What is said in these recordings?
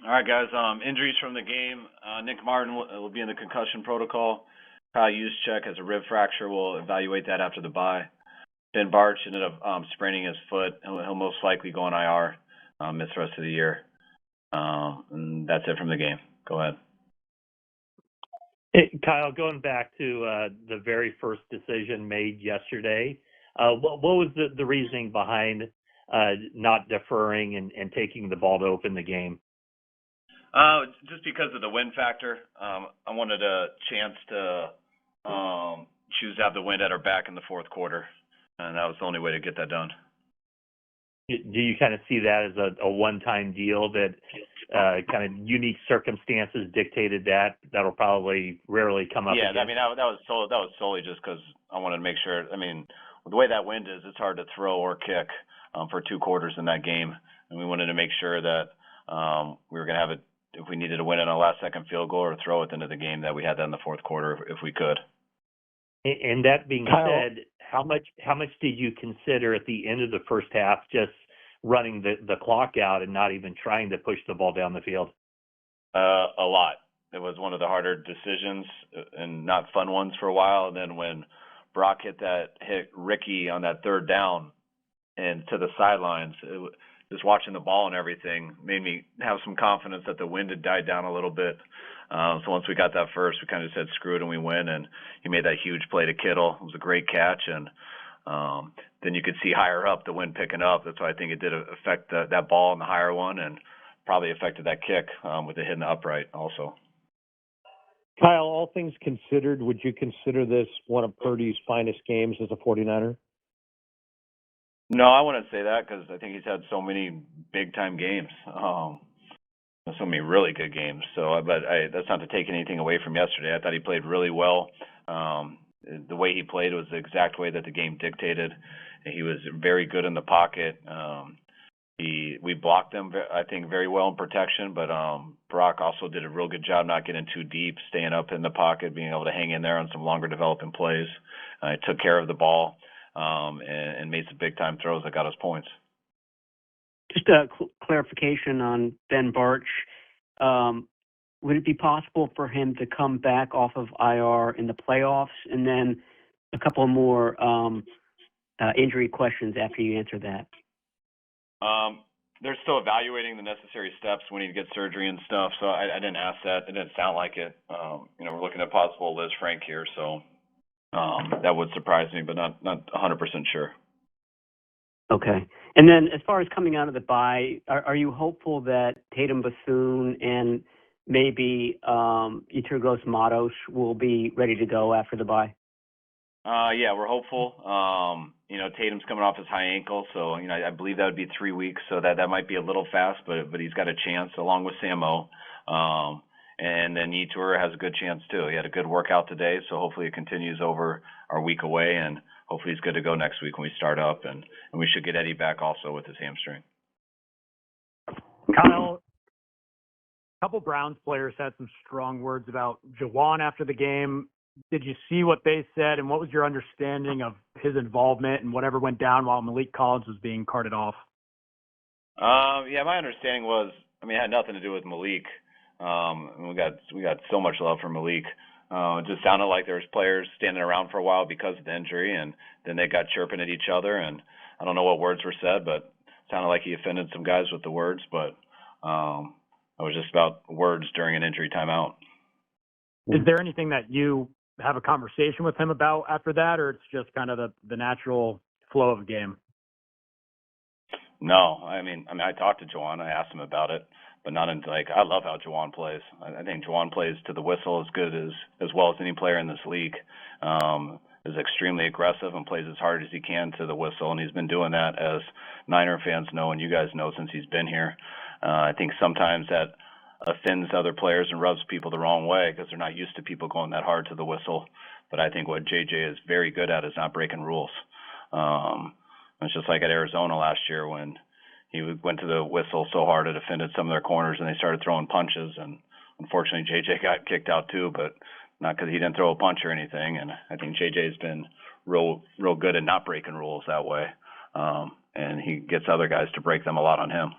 All right, guys. Injuries from the game. Nick Martin will be in the concussion protocol. Kyle Juszczyk has a rib fracture. We'll evaluate that after the bye. Ben Barch ended up spraining his foot. He'll most likely go on IR, miss the rest of the year. And that's it from the game. Go ahead. Hey, Kyle, going back to the very first decision made yesterday, what was the reasoning behind not deferring and taking the ball to open the game? Just because of the win factor. I wanted a chance to choose to have the wind at our back in the fourth quarter, and that was the only way to get that done. Do you kind of see that as a one-time deal that kind of unique circumstances dictated that? That'll probably rarely come up again. Yeah, I mean, that was solely just because I wanted to make sure. I mean, the way that wind is, it's hard to throw or kick for 2 quarters in that game, and we wanted to make sure that we were going to have it if we needed to win it on a last-second field goal or throw it into the game, that we had that in the fourth quarter if we could. And that being said, how much did you consider at the end of the first half just running the clock out and not even trying to push the ball down the field? A lot. It was one of the harder decisions and not fun ones for a while. And then when Brock hit Ricky on that third down and to the sidelines, just watching the ball and everything made me have some confidence that the wind had died down a little bit. So once we got that first, we kind of said screw it and we win. And he made that huge play to Kittle. It was a great catch. And then you could see higher up the wind picking up. That's why I think it did affect that ball and the higher one, and probably affected that kick with it hitting the upright also. Kyle, all things considered, would you consider this one of Purdy's finest games as a 49er? No, I wouldn't say that because I think he's had so many big-time games, so many really good games. So, but that's not to take anything away from yesterday. I thought he played really well. The way he played was the exact way that the game dictated. He was very good in the pocket. We blocked him, I think, very well in protection, but Brock also did a real good job not getting too deep, staying up in the pocket, being able to hang in there on some longer developing plays. He took care of the ball and made some big-time throws that got us points. Just a clarification on Ben Barch. Would it be possible for him to come back off of IR in the playoffs? And then a couple more injury questions after you answer that. They're still evaluating the necessary steps when he gets surgery and stuff, so I didn't ask that. It didn't sound like it. We're looking at possible Liz Frank here, so that would surprise me, but not 100% sure. Okay. And then as far as coming out of the bye, are you hopeful that Tatum Bethune and maybe Yetur Gross-Matos will be ready to go after the bye? Yeah, we're hopeful. Tatum's coming off his high ankle, so I believe that would be 3 weeks, so that might be a little fast, but he's got a chance along with Samo. And then Yetur has a good chance too. He had a good workout today, so hopefully it continues over our week away, and hopefully he's good to go next week when we start up, and we should get Eddie back also with his hamstring. Kyle, a couple Browns players had some strong words about Juwan after the game. Did you see what they said, and what was your understanding of his involvement and whatever went down while Malik Collins was being carted off? Yeah, my understanding was, it had nothing to do with Malik. We got so much love for Malik. It just sounded like there was players standing around for a while because of the injury, and then they got chirping at each other, and I don't know what words were said, but it sounded like he offended some guys with the words, but it was just about words during an injury timeout. Is there anything that you have a conversation with him about after that, or it's just kind of the natural flow of the game? No, I talked to Juwan. I asked him about it, but not until I love how Juwan plays. I think Juwan plays to the whistle as well as any player in this league. Is extremely aggressive and plays as hard as he can to the whistle, and he's been doing that, as Niner fans know and you guys know, since he's been here. I think sometimes that offends other players and rubs people the wrong way because they're not used to people going that hard to the whistle. But I think what JJ is very good at is not breaking rules. It's just like at Arizona last year when he went to the whistle so hard it offended some of their corners and they started throwing punches. And unfortunately, JJ got kicked out too, but not because he didn't throw a punch or anything. And I think JJ has been real good at not breaking rules that way. And he gets other guys to break them a lot on him.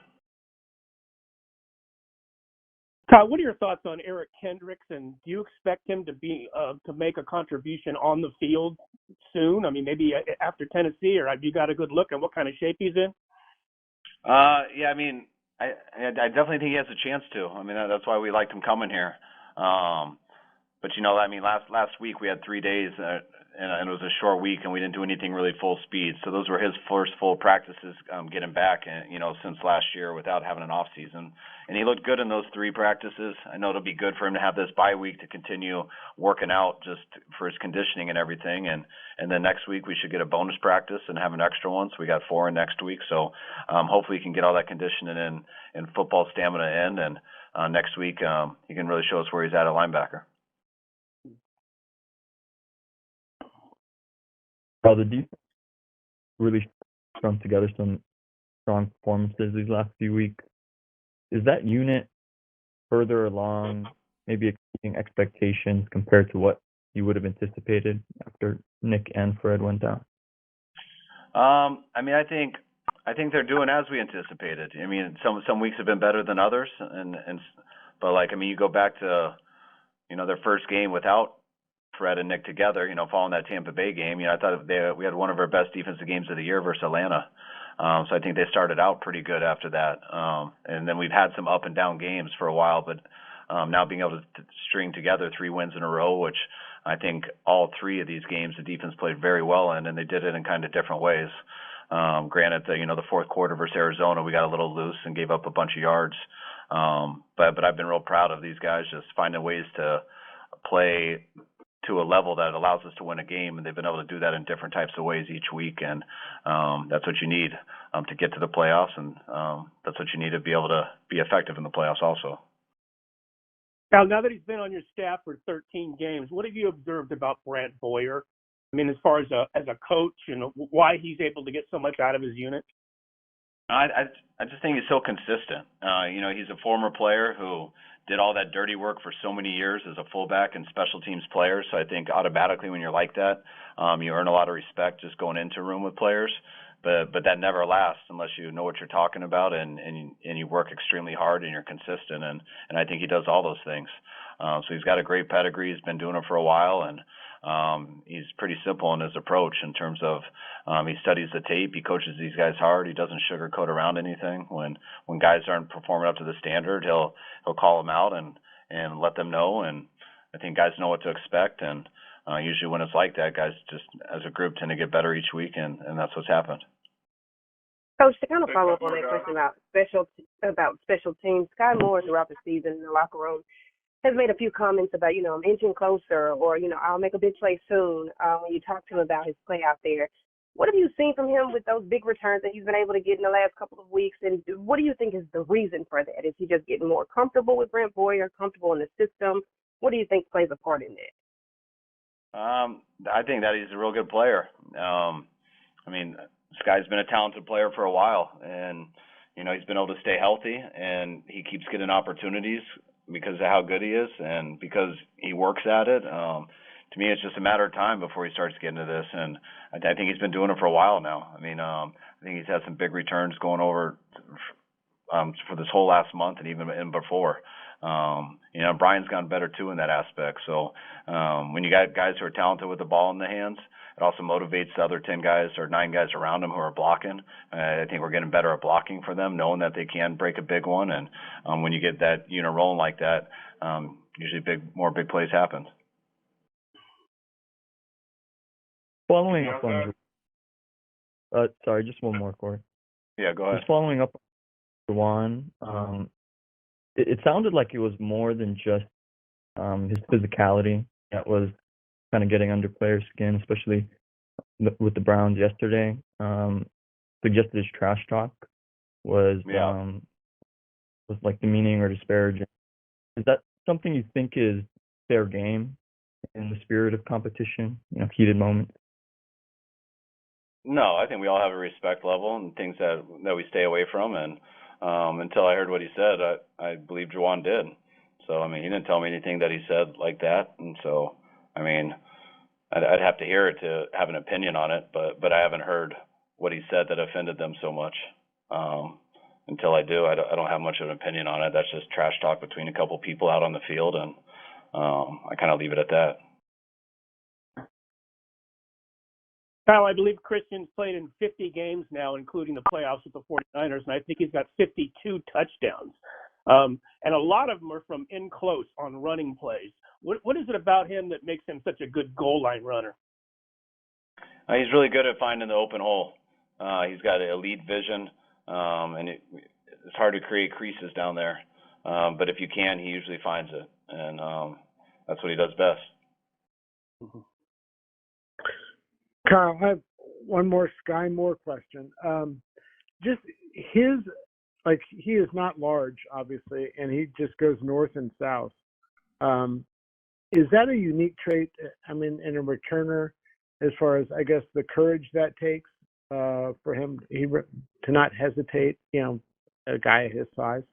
Kyle, what are your thoughts on Eric Kendricks, and do you expect him to be to make a contribution on the field soon? I mean, maybe after Tennessee, or have you got a good look at what kind of shape he's in? Yeah, I mean, I definitely think he has a chance to. I mean, that's why we liked him coming here. But I mean, last week we had 3 days, and it was a short week, and we didn't do anything really full speed. So those were his first full practices getting back, since last year without having an off season. And he looked good in those 3 practices. I know it'll be good for him to have this bye week to continue working out just for his conditioning and everything. And then next week we should get a bonus practice and have an extra one. So we got 4 in next week. So hopefully he can get all that conditioning in football stamina in. And next week he can really show us where he's at linebacker. Well, the defense really strung together some strong performances these last few weeks. Is that unit further along, maybe exceeding expectations compared to what you would have anticipated after Nick and Fred went down? I mean, I think they're doing as we anticipated. I mean, some weeks have been better than others, but you go back to their first game without Fred and Nick together, following that Tampa Bay game, I thought we had one of our best defensive games of the year versus Atlanta. So I think they started out pretty good after that. And then we've had some up and down games for a while, but now being able to string together 3 wins in a row, which I think all 3 of these games the defense played very well in, and they did it in kind of different ways. Granted, the fourth quarter versus Arizona, we got a little loose and gave up a bunch of yards. But I've been real proud of these guys just finding ways to play to a level that allows us to win a game, and they've been able to do that in different types of ways each week, and that's what you need to get to the playoffs, and that's what you need to be able to be effective in the playoffs also. Now that he's been on your staff for 13 games, what have you observed about Brant Boyer? I mean, as far as a coach, why he's able to get so much out of his unit? I just think he's so consistent. He's a former player who did all that dirty work for so many years as a fullback and special teams player. So I think automatically when you're like that, you earn a lot of respect just going into a room with players. But that never lasts unless you know what you're talking about and you work extremely hard and you're consistent. And I think he does all those things. So he's got a great pedigree. He's been doing it for a while, and he's pretty simple in his approach in terms of he studies the tape. He coaches these guys hard. He doesn't sugarcoat around anything. When guys aren't performing up to the standard, he'll call them out and let them know. And I think guys know what to expect. And usually when it's like that, guys just as a group tend to get better each week, and that's what's happened. Coach, to kind of follow up on that question about special teams, Sky Moore throughout the season in the locker room has made a few comments about, I'm inching closer, or, I'll make a big play soon when you talk to him about his play out there. What have you seen from him with those big returns that he's been able to get in the last couple of weeks, and what do you think is the reason for that? Is he just getting more comfortable with Brant Boyer, comfortable in the system? What do you think plays a part in that? I think that he's a real good player. This guy's been a talented player for a while, and, he's been able to stay healthy, and he keeps getting opportunities because of how good he is and because he works at it. To me, it's just a matter of time before he starts getting to this, and I think he's been doing it for a while now. I think he's had some big returns going over for this whole last month and even before. Brian's gotten better too in that aspect. So when you got guys who are talented with the ball in the hands, it also motivates the other 10 guys or 9 guys around them who are blocking. I think we're getting better at blocking for them, knowing that they can break a big one. And when you get that unit rolling like that, usually more big plays happen. Following up on, sorry, just one more, Corey. Yeah, go ahead. Just following up on Juwan, it sounded like it was more than just his physicality that was kind of getting under players' skin, especially with the Browns yesterday. Suggested his trash talk was like demeaning or disparaging. Is that something you think is fair game in the spirit of competition, heated moments? No, I think we all have a respect level and things that we stay away from. And until I heard what he said, I believe Juwan did. So, he didn't tell me anything that he said like that. And so, I'd have to hear it to have an opinion on it, but I haven't heard what he said that offended them so much. until I do, I don't have much of an opinion on it. That's just trash talk between a couple people out on the field, and I kind of leave it at that. Kyle, I believe Christian's played in 50 games now, including the playoffs with the 49ers, and I think he's got 52 touchdowns. And a lot of them are from in close on running plays. What is it about him that makes him such a good goal line runner? He's really good at finding the open hole. He's got elite vision, and it's hard to create creases down there. But if you can, he usually finds it, and that's what he does best. Mm-hmm. Kyle, I have one more Sky Moore question. Just he is not large, obviously, and he just goes north and south. Is that a unique trait, I mean, in a returner, as far as, I guess, the courage that takes for him to not hesitate, a guy his size?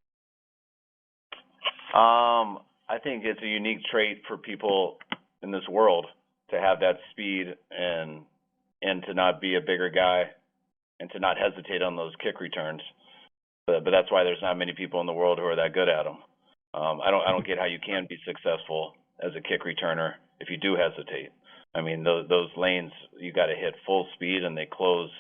I think it's a unique trait for people in this world to have that speed and to not be a bigger guy and to not hesitate on those kick returns. But that's why there's not many people in the world who are that good at them. I don't get how you can be successful as a kick returner if you do hesitate. I mean, those lanes, you got to hit full speed and they close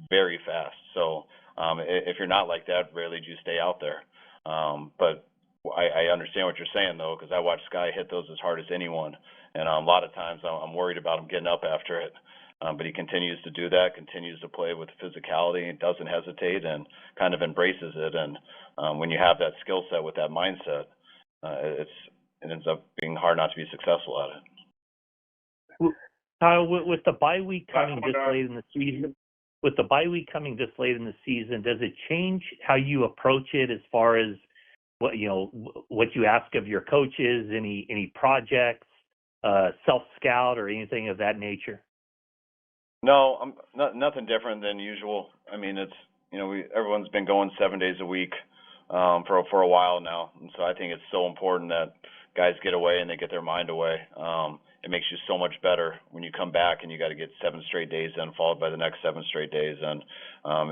very fast. So if you're not like that, rarely do you stay out there. But I understand what you're saying, though, because I watch Sky hit those as hard as anyone. And a lot of times I'm worried about him getting up after it. But he continues to do that, continues to play with physicality, doesn't hesitate, and kind of embraces it. And when you have that skill set with that mindset, it ends up being hard not to be successful at it. With the bye week coming this late in the season, does it change how you approach it as far as what you ask of your coaches, any projects, self-scout, or anything of that nature? No, nothing different than usual. I mean, it's everyone's been going 7 days a week for a while now, and so I think it's so important that guys get away and they get their mind away. It makes you so much better when you come back and you got to get 7 straight days in, followed by the next 7 straight days. And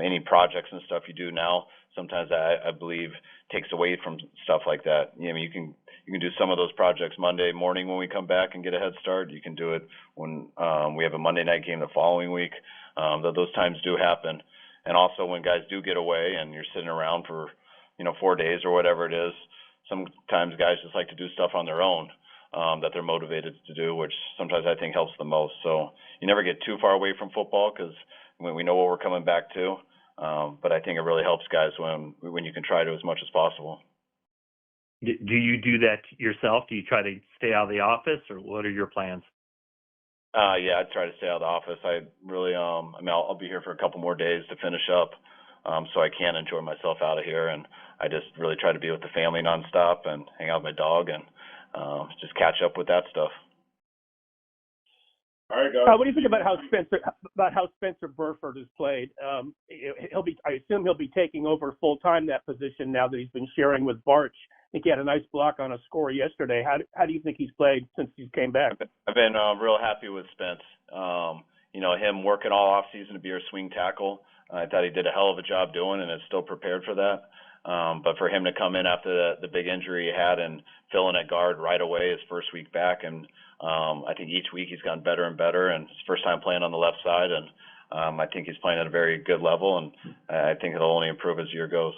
any projects and stuff you do now, sometimes I believe takes away from stuff like that. I mean, you can do some of those projects Monday morning when we come back and get a head start. You can do it when we have a Monday night game the following week. Those times do happen. And also when guys do get away and you're sitting around for 4 days or whatever it is, sometimes guys just like to do stuff on their own that they're motivated to do, which sometimes I think helps the most. So you never get too far away from football because we know what we're coming back to. But I think it really helps guys when you can try to as much as possible. Do you do that yourself? Do you try to stay out of the office, or what are your plans? Yeah, I try to stay out of the office. I really, I'll be here for a couple more days to finish up, so I can enjoy myself out of here. And I just really try to be with the family nonstop and hang out with my dog and just catch up with that stuff. All right, guys. What do you think about how Spencer Burford has played? I assume he'll be taking over full time that position now that he's been sharing with Barch. I think he had a nice block on a score yesterday. How do you think he's played since he came back? I've been real happy with Spence. Him working all off season to be our swing tackle. I thought he did a hell of a job doing, and is still prepared for that. But for him to come in after the big injury he had and fill in at guard right away his first week back, and I think each week he's gotten better and better, and his first time playing on the left side, and I think he's playing at a very good level, and I think it'll only improve as the year goes.